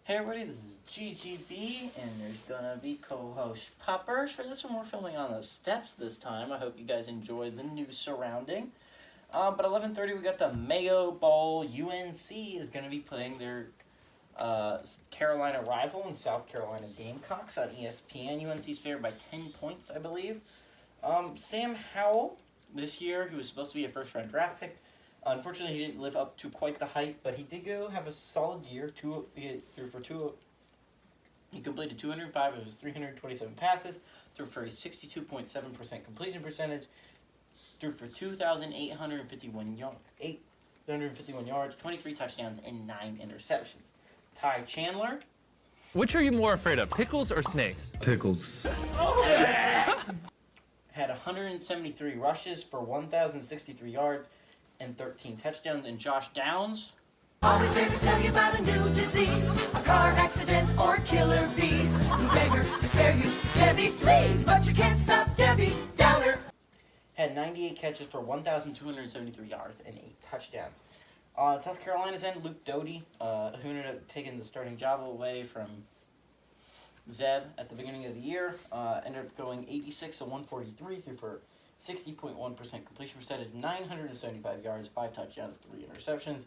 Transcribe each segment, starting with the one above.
Hey everybody, this is GGB, and there's gonna be co-host Poppers. For this one, we're filming on the steps this time. I hope you guys enjoy the new surrounding. But 11:30, we got the Mayo Bowl. UNC is gonna be playing their Carolina rival in South Carolina Gamecocks on ESPN. UNC's favored by 10 points, I believe. Sam Howell, this year, he was supposed to be a first-round draft pick. Unfortunately, he didn't live up to quite the hype, but he did go have a solid year. He completed 205 of his 327 passes, threw for a 62.7% completion percentage, threw for 2,851 yards, 23 touchdowns, and 9 interceptions. Ty Chandler. Which are you more afraid of, pickles or snakes? Pickles. Had 173 rushes for 1,063 yards and 13 touchdowns. And Josh Downs. Always there to tell you about a new disease, a car accident or killer bees. You beg her to spare you, Debbie, please, but you can't stop Debbie Downer. Had 98 catches for 1,273 yards and 8 touchdowns. South Carolina's end, Luke Doty, who ended up taking the starting job away from Zeb at the beginning of the year, ended up going 86 of 143, threw for 60.1% completion percentage, 975 yards, 5 touchdowns, 3 interceptions.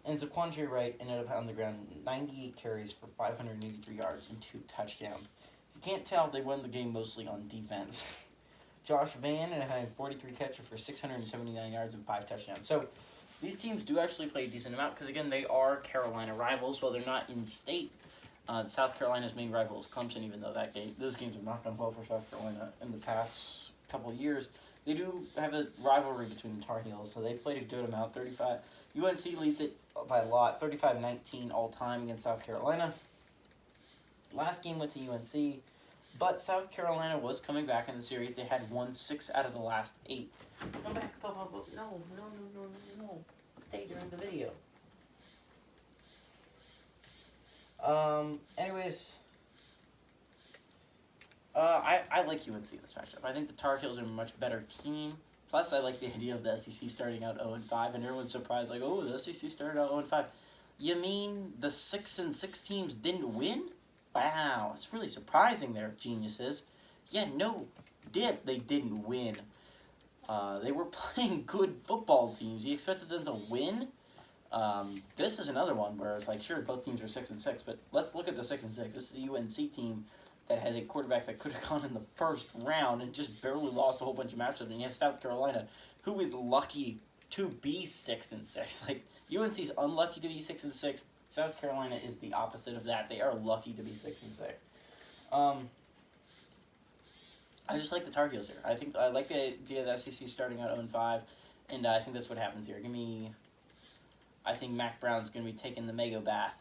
And Zaquandre Wright ended up on the ground 98 carries for 583 yards and 2 touchdowns. You can't tell, they won the game mostly on defense. Josh Vann ended up having 43 catches for 679 yards and 5 touchdowns. So these teams do actually play a decent amount because, again, they are Carolina rivals. While they're not in state, South Carolina's main rival is Clemson, even though those games have not gone well for South Carolina in the past couple of years. They do have a rivalry between the Tar Heels, so they played a good amount. UNC leads it by a lot, 35-19 all-time against South Carolina. Last game went to UNC, but South Carolina was coming back in the series. They had won 6 out of the last 8. Come back, no. Stay during the video. Anyways, I like UNC in this matchup. I think the Tar Heels are a much better team. Plus, I like the idea of the SEC starting out 0-5, and everyone's surprised, like, oh, the SEC started out 0-5. You mean the 6-6 teams didn't win? Wow, it's really surprising there, geniuses. Yeah, no dip, they didn't win. They were playing good football teams. You expected them to win? This is another one where it's like, sure, both teams are 6-6, but let's look at the 6-6. This is a UNC team that has a quarterback that could have gone in the first round and just barely lost a whole bunch of matchups. And you have South Carolina, who is lucky to be 6-6. Like, UNC's unlucky to be 6-6. South Carolina is the opposite of that. They are lucky to be 6-6. I just like the Tar Heels here. I like the idea of the SEC starting out 0-5, and I think that's what happens here. I think Mac Brown's going to be taking the Mayo bath.